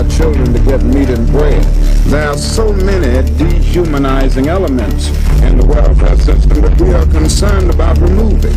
our children to get meat and bread. There are so many dehumanizing elements in the welfare system that we are concerned about removing.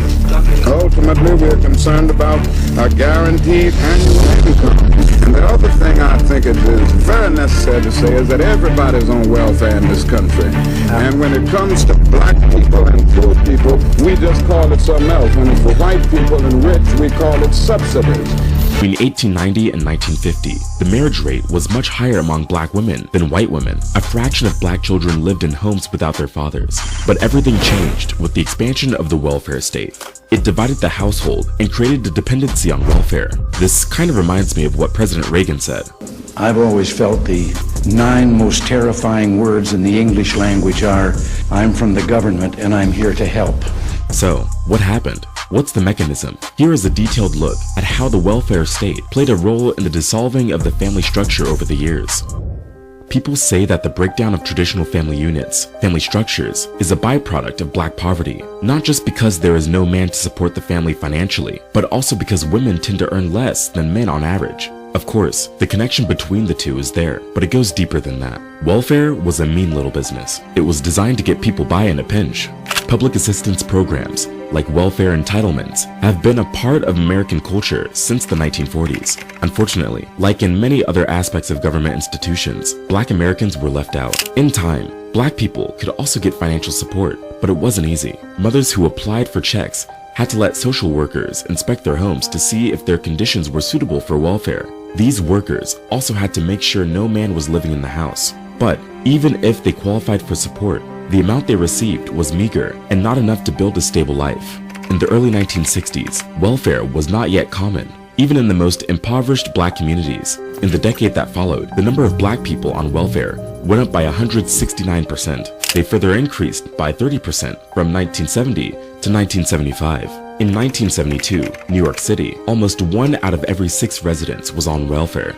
Ultimately, we are concerned about a guaranteed annual income. And the other thing I think it is very necessary to say is that everybody's on welfare in this country. And when it comes to black people and poor people, we just call it something else. When it's for white people and rich, we call it subsidies. Between 1890 and 1950, the marriage rate was much higher among black women than white women. A fraction of black children lived in homes without their fathers. But everything changed with the expansion of the welfare state. It divided the household and created a dependency on welfare. This kind of reminds me of what President Reagan said. I've always felt the 9 most terrifying words in the English language are, I'm from the government and I'm here to help. So, what happened? What's the mechanism? Here is a detailed look at how the welfare state played a role in the dissolving of the family structure over the years. People say that the breakdown of traditional family units, family structures, is a byproduct of black poverty, not just because there is no man to support the family financially, but also because women tend to earn less than men on average. Of course, the connection between the two is there, but it goes deeper than that. Welfare was a mean little business. It was designed to get people by in a pinch. Public assistance programs, like welfare entitlements, have been a part of American culture since the 1940s. Unfortunately, like in many other aspects of government institutions, black Americans were left out. In time, black people could also get financial support, but it wasn't easy. Mothers who applied for checks had to let social workers inspect their homes to see if their conditions were suitable for welfare. These workers also had to make sure no man was living in the house. But even if they qualified for support, the amount they received was meager and not enough to build a stable life. In the early 1960s, welfare was not yet common, even in the most impoverished black communities. In the decade that followed, the number of black people on welfare went up by 169%. They further increased by 30% from 1970 to 1975. In 1972, New York City, almost 1 out of every 6 residents was on welfare.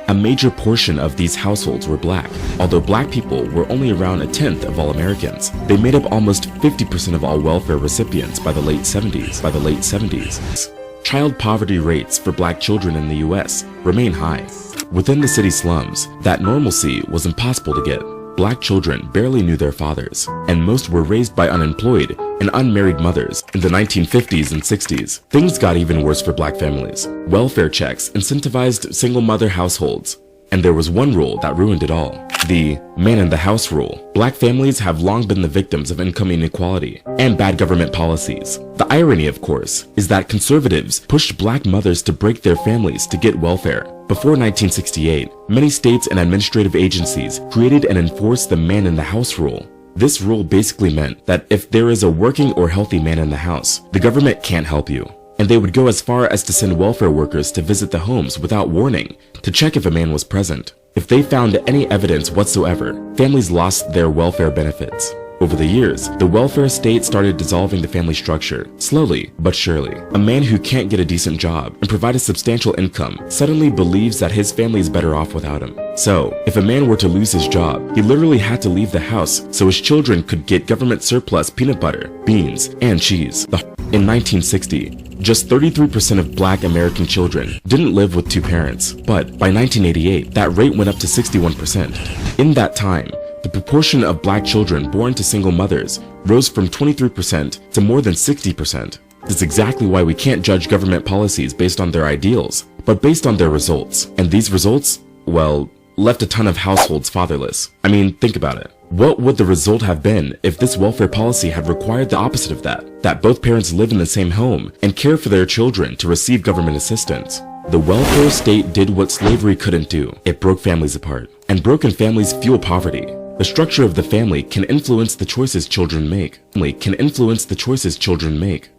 A major portion of these households were black. Although black people were only around 1/10 of all Americans, they made up almost 50% of all welfare recipients by the late 70s. Child poverty rates for black children in the US remain high. Within the city slums, that normalcy was impossible to get. Black children barely knew their fathers, and most were raised by unemployed and unmarried mothers. In the 1950s and 60s, things got even worse for black families. Welfare checks incentivized single mother households, and there was one rule that ruined it all: the man in the house rule. Black families have long been the victims of income inequality and bad government policies. The irony, of course, is that conservatives pushed black mothers to break their families to get welfare. Before 1968, many states and administrative agencies created and enforced the man in the house rule. This rule basically meant that if there is a working or healthy man in the house, the government can't help you. And they would go as far as to send welfare workers to visit the homes without warning to check if a man was present. If they found any evidence whatsoever, families lost their welfare benefits. Over the years, the welfare state started dissolving the family structure, slowly but surely. A man who can't get a decent job and provide a substantial income suddenly believes that his family is better off without him. So, if a man were to lose his job, he literally had to leave the house so his children could get government surplus peanut butter, beans, and cheese. In 1960, just 33% of black American children didn't live with 2 parents, but by 1988, that rate went up to 61%. In that time, the proportion of black children born to single mothers rose from 23% to more than 60%. That's exactly why we can't judge government policies based on their ideals, but based on their results. And these results, well, left a ton of households fatherless. I mean, think about it. What would the result have been if this welfare policy had required the opposite of that? That both parents live in the same home and care for their children to receive government assistance. The welfare state did what slavery couldn't do. It broke families apart. And broken families fuel poverty. The structure of the family can influence the choices children make.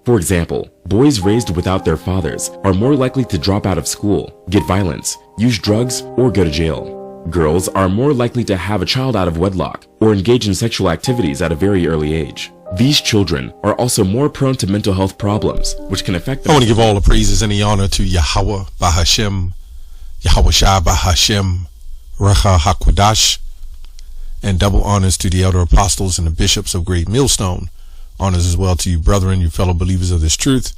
For example, boys raised without their fathers are more likely to drop out of school, get violence, use drugs, or go to jail. Girls are more likely to have a child out of wedlock or engage in sexual activities at a very early age. These children are also more prone to mental health problems, which can affect them. I want to give all the praises and the honor to Yahweh Bahashem, Yahweh Shai Bahashem, Recha HaKodash, and double honors to the elder apostles and the bishops of Great Millstone. Honors as well to you, brethren, you fellow believers of this truth,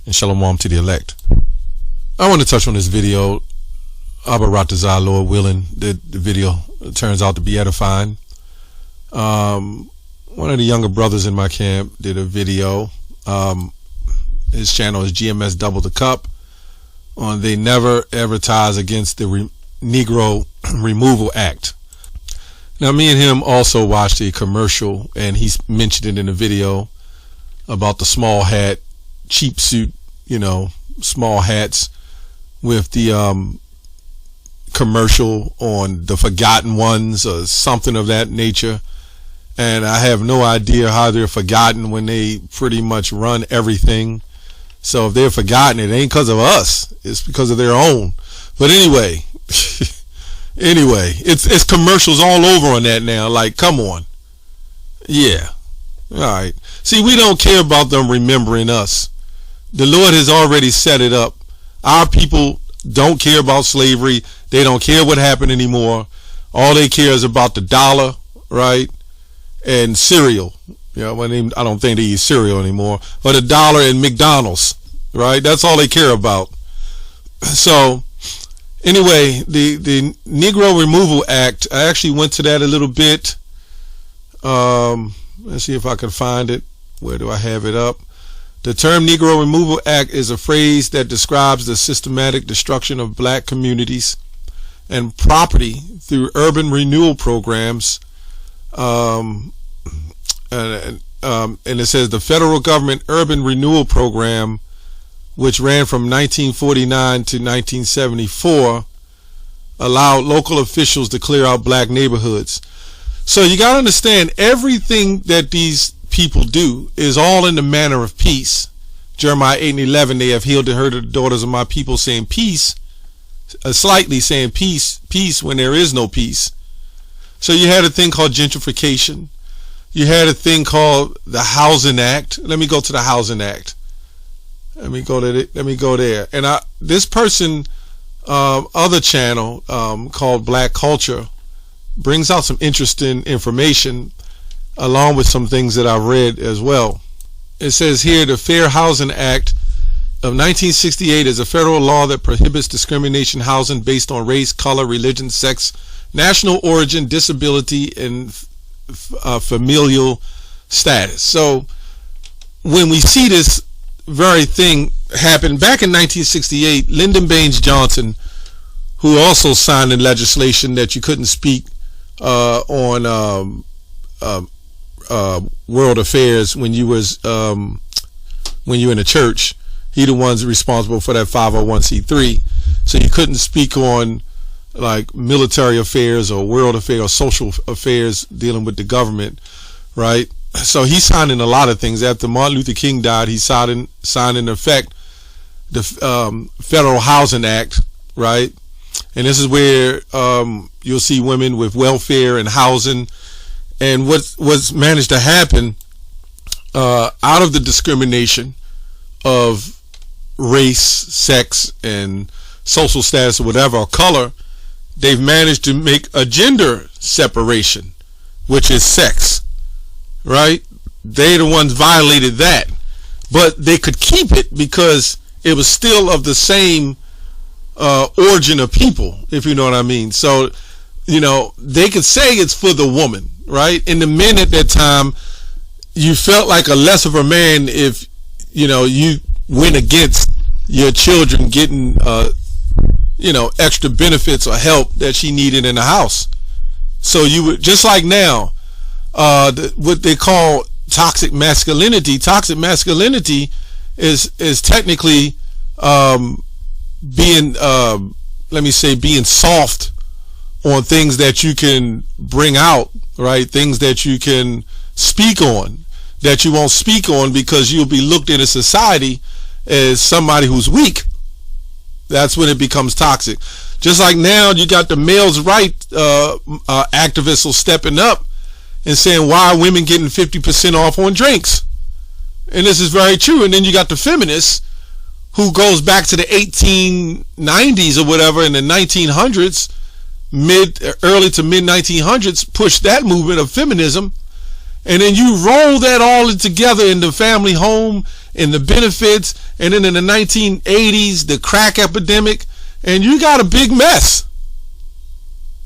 and shalom to the elect. I want to touch on this video Abaratazah, Lord willing, the video turns out to be edifying. One of the younger brothers in my camp did a video. His channel is GMS Double the Cup on They Never Advertise Against the Negro Removal Act. Now, me and him also watched a commercial, and he mentioned it in the video about the small hat, cheap suit, small hats with the commercial on the forgotten ones or something of that nature. And I have no idea how they're forgotten when they pretty much run everything. So if they're forgotten, it ain't because of us. It's because of their own. But anyway, it's commercials all over on that now. Like, come on. Yeah. All right. See, we don't care about them remembering us. The Lord has already set it up. Our people don't care about slavery. They don't care what happened anymore. All they care is about the dollar, right? And cereal. I don't think they eat cereal anymore. Or the dollar and McDonald's, right? That's all they care about. So, anyway, the Negro Removal Act, I actually went to that a little bit. Let's see if I can find it. Where do I have it up? The term Negro Removal Act is a phrase that describes the systematic destruction of black communities and property through urban renewal programs. And it says the federal government urban renewal program, which ran from 1949 to 1974, allowed local officials to clear out black neighborhoods. So you got to understand, everything that these people do is all in the manner of peace. Jeremiah 8:11, they have healed and heard of the daughters of my people saying peace, slightly saying peace when there is no peace. So you had a thing called gentrification. You had a thing called the Housing Act. Let me go to the Housing Act. Let me go there. And this person, other channel called Black Culture, brings out some interesting information along with some things that I've read as well. It says here, the Fair Housing Act of 1968 is a federal law that prohibits discrimination housing based on race, color, religion, sex, national origin, disability, and familial status. So when we see this very thing happen back in 1968, Lyndon Baines Johnson, who also signed in legislation that you couldn't speak on world affairs when you was when you're in a church. He the one's responsible for that 501c3. So you couldn't speak on like military affairs or world affairs or social affairs dealing with the government, right? So he's signing a lot of things. After Martin Luther King died, he signed in effect the Federal Housing Act, right? And this is where you'll see women with welfare and housing. And what's managed to happen out of the discrimination of race, sex, and social status or whatever, or color, they've managed to make a gender separation, which is sex, right? They're the ones violated that. But they could keep it because it was still of the same origin of people, if you know what I mean. So, they could say it's for the woman, right? And the men at that time, you felt like a less of a man if, you went against your children getting, extra benefits or help that she needed in the house. So you would, just like now, what they call toxic masculinity. Toxic masculinity is technically being, being soft on things that you can bring out, right? Things that you can speak on, that you won't speak on because you'll be looked at in society as somebody who's weak. That's when it becomes toxic. Just like now, you got the males' rights activists stepping up and saying, why are women getting 50% off on drinks? And this is very true. And then you got the feminists who goes back to the 1890s or whatever, in the 1900s, early to mid 1900s, pushed that movement of feminism. And then you roll that all together in the family home and the benefits, and then in the 1980s, the crack epidemic, and you got a big mess.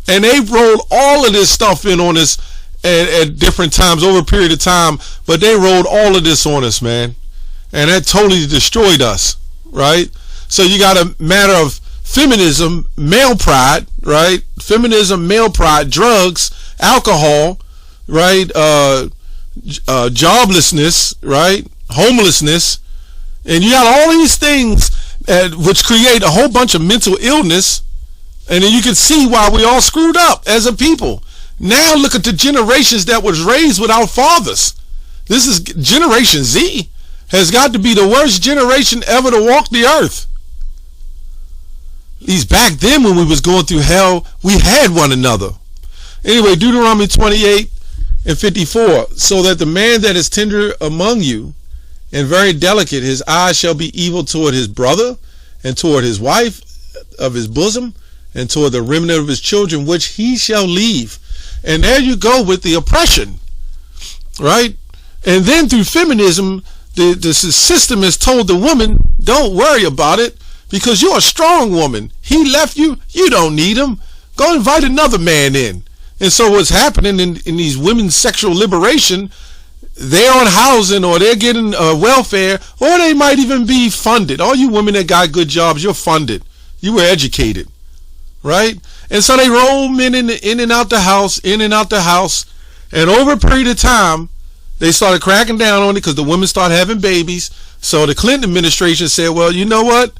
And they rolled all of this stuff in on us at different times over a period of time, but they rolled all of this on us, man. And that totally destroyed us, right? So you got a matter of feminism, male pride, right? Feminism, male pride, drugs, alcohol, right? Joblessness, right? Homelessness. And you got all these things which create a whole bunch of mental illness. And then you can see why we all screwed up as a people. Now look at the generations that was raised without fathers. This is Generation Z has got to be the worst generation ever to walk the earth. These back then when we was going through hell, we had one another. Anyway, Deuteronomy 28:54, so that the man that is tender among you and very delicate, his eyes shall be evil toward his brother and toward his wife of his bosom and toward the remnant of his children, which he shall leave. And there you go with the oppression, right? And then through feminism, the system has told the woman, don't worry about it because you're a strong woman. He left you. You don't need him. Go invite another man in. And so what's happening in these women's sexual liberation, they're on housing or they're getting welfare, or they might even be funded. All you women that got good jobs, you're funded. You were educated, right? And so they roll men in and out the house, in and out the house. And over a period of time, they started cracking down on it because the women started having babies. So the Clinton administration said, well, you know what?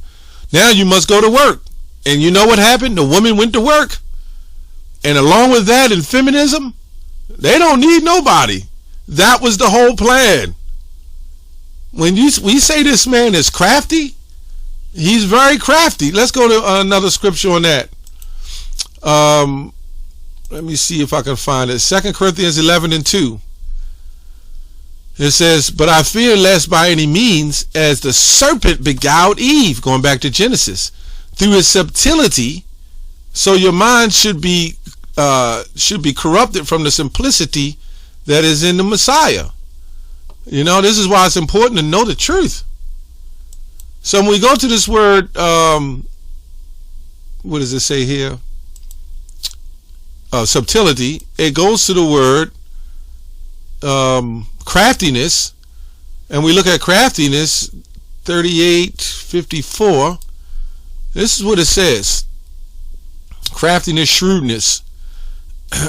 Now you must go to work. And you know what happened? The woman went to work. And along with that and feminism, they don't need nobody. That was the whole plan. When we say this man is crafty, he's very crafty. Let's go to another scripture on that. Let me see if I can find it. 2 Corinthians 11:2. It says, but I fear lest by any means, as the serpent beguiled Eve, going back to Genesis, through his subtlety, so your mind should be corrupted from the simplicity that is in the Messiah. You know, this is why it's important to know the truth. So when we go to this word, what does it say here? Subtlety. It goes to the word craftiness, and we look at craftiness 38:54. This is what it says. Craftiness, shrewdness,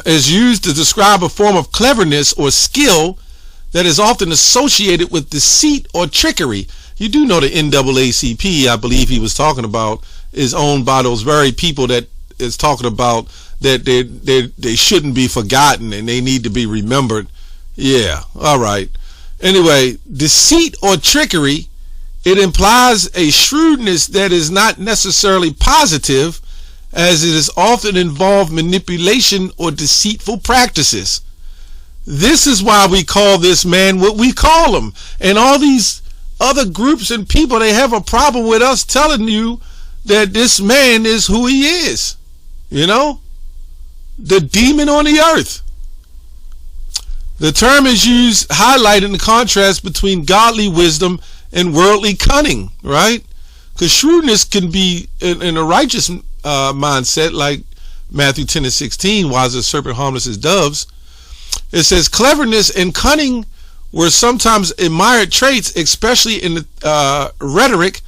is used to describe a form of cleverness or skill that is often associated with deceit or trickery. You do know the NAACP, I believe he was talking about, is owned by those very people that is talking about that they shouldn't be forgotten and they need to be remembered. Yeah, all right. Anyway, deceit or trickery, it implies a shrewdness that is not necessarily positive, as it is often involved manipulation or deceitful practices. This is why we call this man what we call him. And all these other groups and people, they have a problem with us telling you that this man is who he is. You know? The demon on the earth. The term is used highlighting the contrast between godly wisdom and worldly cunning, right? Because shrewdness can be in a righteous mindset, like Matthew 10:16, wise as serpent, harmless as doves. It says cleverness and cunning were sometimes admired traits, especially in the rhetoric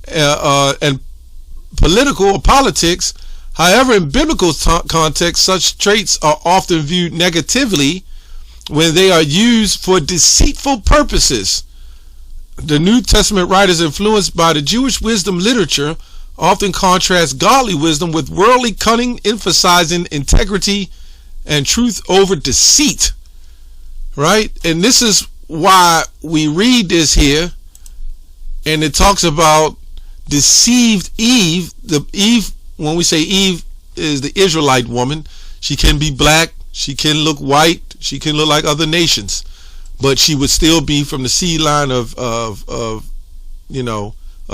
and politics. However, in biblical context, such traits are often viewed negatively when they are used for deceitful purposes. The New Testament writers influenced by the Jewish wisdom literature often contrast godly wisdom with worldly cunning, emphasizing integrity and truth over deceit. Right? And this is why we read this here, and it talks about deceived Eve. When we say Eve is the Israelite woman, she can be black, she can look white, she can look like other nations, but she would still be from the seed line of the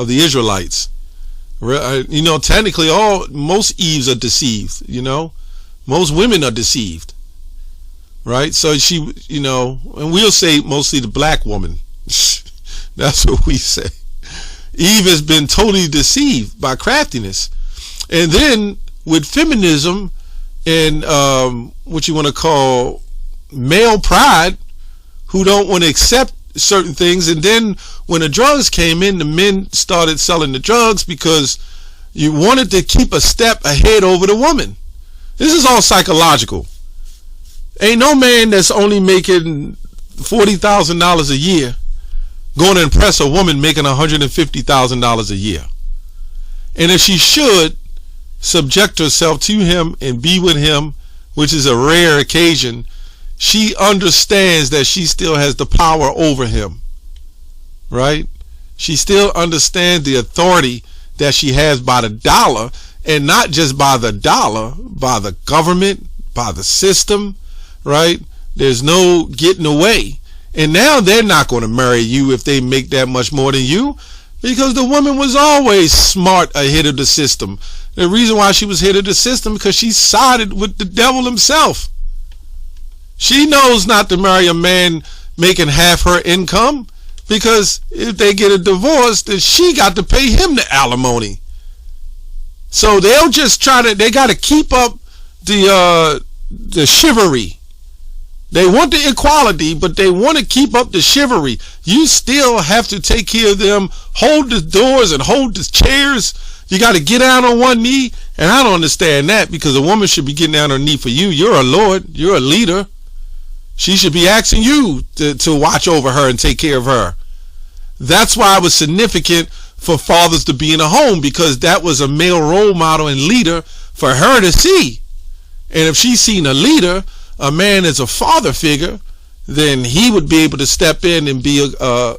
Israelites. You know, technically most Eves are deceived, you know. Most women are deceived. Right? So she, you know, and we'll say mostly the black woman. That's what we say. Eve has been totally deceived by craftiness. And then with feminism and what you want to call male pride, who don't want to accept certain things. And then when the drugs came in, the men started selling the drugs because you wanted to keep a step ahead over the woman. This is all psychological. Ain't no man that's only making $40,000 a year going to impress a woman making $150,000 a year. And if she should subject herself to him and be with him, which is a rare occasion, she understands that she still has the power over him, right? She still understands the authority that she has by the dollar, and not just by the dollar, by the government, by the system, right? There's no getting away. And now they're not going to marry you if they make that much more than you, because the woman was always smart ahead of the system. The reason why she was ahead of the system because she sided with the devil himself. She knows not to marry a man making half her income, because if they get a divorce, then she got to pay him the alimony. So they'll just they got to keep up the chivalry. They want the equality, but they want to keep up the chivalry. You still have to take care of them, hold the doors and hold the chairs. You got to get down on one knee. And I don't understand that, because a woman should be getting down on her knee for you. You're a lord. You're a leader. She should be asking you to watch over her and take care of her. That's why it was significant for fathers to be in a home, because that was a male role model and leader for her to see. And if she's seen a leader, a man as a father figure, then he would be able to step in and be a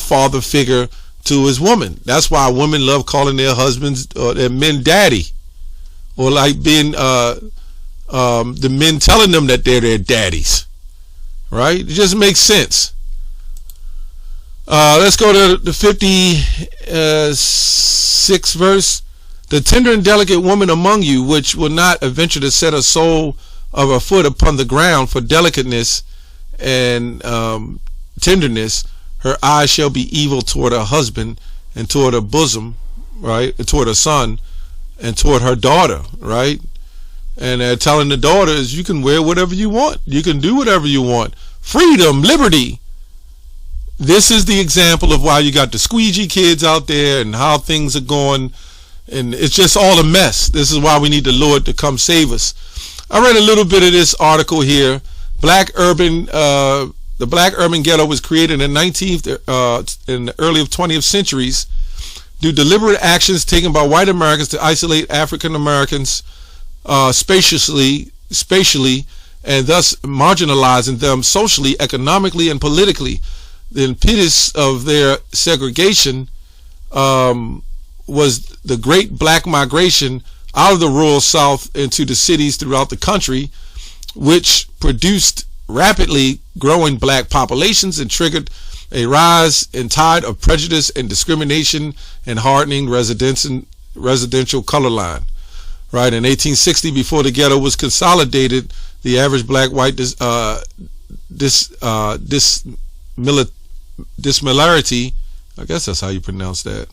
father figure to his woman. That's why women love calling their husbands or their men daddy, or like being the men telling them that they're their daddies. Right? It just makes sense. Let's go to the 56th verse. The tender and delicate woman among you, which will not venture to set a sole of her foot upon the ground for delicateness and tenderness, her eyes shall be evil toward her husband and toward her bosom, right? And toward her son and toward her daughter, right? And they're telling the daughters, you can wear whatever you want. You can do whatever you want. Freedom, liberty. This is the example of why you got the squeegee kids out there and how things are going. And it's just all a mess. This is why we need the Lord to come save us. I read a little bit of this article here. The black urban ghetto was created in the 19th, in the early 20th centuries due to deliberate actions taken by white Americans to isolate African Americans spatially, and thus marginalizing them socially, economically, and politically. The impetus of their segregation was the great black migration out of the rural South into the cities throughout the country, which produced rapidly growing black populations and triggered a rise in tide of prejudice and discrimination and hardening residential color line. Right, in 1860, before the ghetto was consolidated, the average black-white dissimilarity, I guess that's how you pronounce that,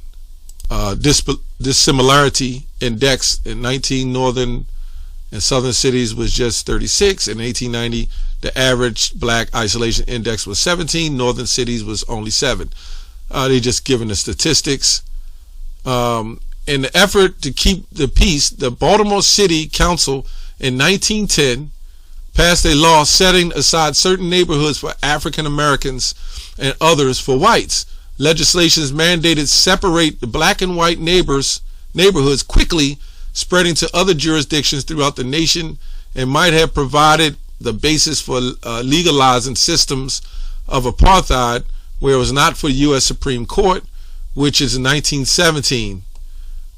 dissimilarity index in 19 northern and southern cities was just 36. In 1890, the average black isolation index was 17. Northern cities was only 7. They just given the statistics. In the effort to keep the peace, the Baltimore City Council in 1910 passed a law setting aside certain neighborhoods for African Americans and others for whites. Legislations mandated separate the black and white neighborhoods quickly, spreading to other jurisdictions throughout the nation, and might have provided the basis for legalizing systems of apartheid, where it was not for U.S. Supreme Court, which is in 1917.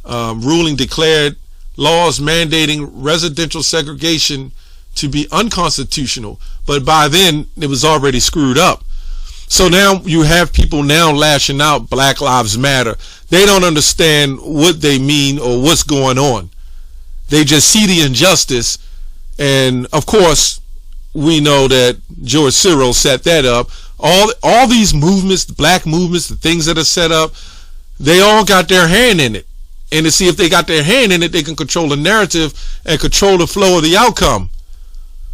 Ruling declared laws mandating residential segregation to be unconstitutional, but by then it was already screwed up. So now you have people now lashing out Black Lives Matter. They don't understand what they mean or what's going on. They just see the injustice, and of course we know that George Cyril set that up. All these movements, the black movements, the things that are set up, they all got their hand in it. and to see if they got their hand in it, they can control the narrative and control the flow of the outcome.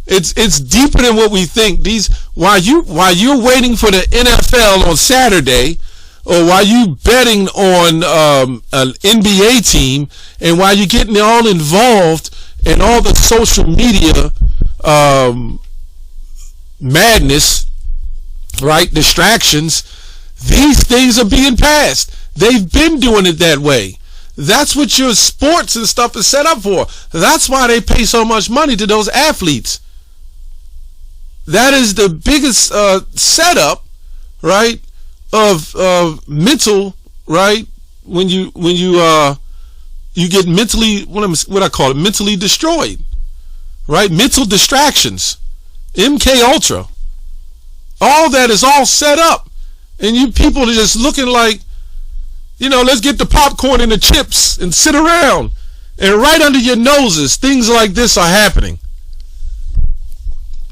It's deeper than what we think. While you're waiting for the NFL on Saturday, or while you betting on an NBA team, and while you're getting all involved in all the social media madness, right, distractions, these things are being passed. They've been doing it that way. That's what your sports and stuff is set up for. That's why they pay so much money to those athletes. That is the biggest setup, right, of mental, right, when you get mentally, what I call it, mentally destroyed, right, mental distractions, MK Ultra, all that is all set up, and you people are just looking like, let's get the popcorn and the chips and sit around, and right under your noses things like this are happening.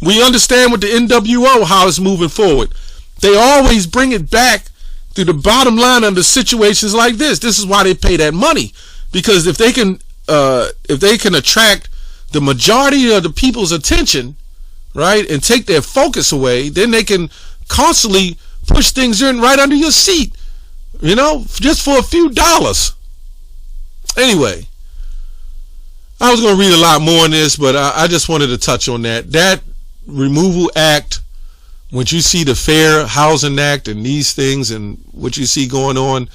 We understand with the NWO how it's moving forward. They always bring it back to the bottom line under situations like this. This is why they pay that money, because if they can attract the majority of the people's attention, right, and take their focus away, then they can constantly push things in right under your seat, just for a few dollars. Anyway, I was going to read a lot more on this, but I just wanted to touch on that removal act. When you see the Fair Housing Act and these things and what you see going on,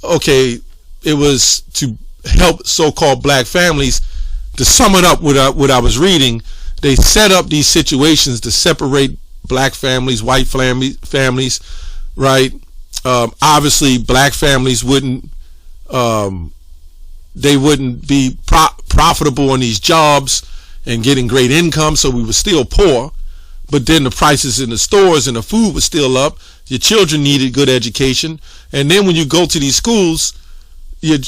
okay, it was to help so-called black families. To sum it up, what I was reading, they set up these situations to separate black families, white families, right? Obviously, black families wouldn't be profitable in these jobs and getting great income, so we were still poor. But then the prices in the stores and the food was still up. Your children needed good education, and then when you go to these schools, your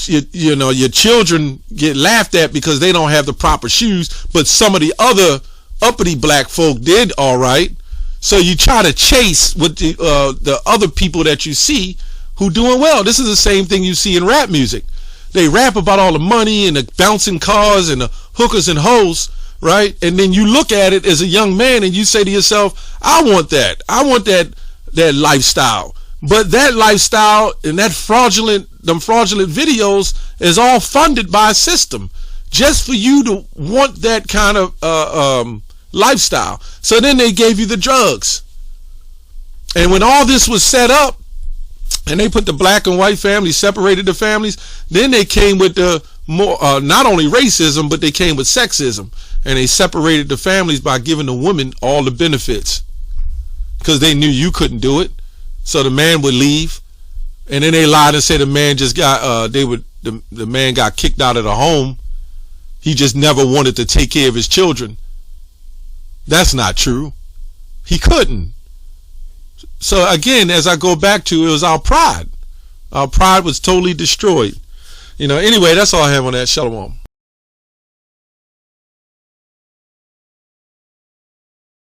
children get laughed at because they don't have the proper shoes. But some of the other uppity black folk did all right. So you try to chase with the other people that you see who doing well. This is the same thing you see in rap music. They rap about all the money and the bouncing cars and the hookers and hoes, right? And then you look at it as a young man and you say to yourself, I want that. I want that lifestyle. But that lifestyle and them fraudulent videos is all funded by a system just for you to want that kind of lifestyle. So then they gave you the drugs. And when all this was set up and they put the black and white families, separated the families, then they came with the more not only racism, but they came with sexism. And they separated the families by giving the women all the benefits because they knew you couldn't do it. So the man would leave, and then they lied and said the man just got the man got kicked out of the home. He just never wanted to take care of his children. That's not true. He couldn't. So again, as I go back to, it was our pride. Our pride was totally destroyed. Anyway, that's all I have on that. Shalom.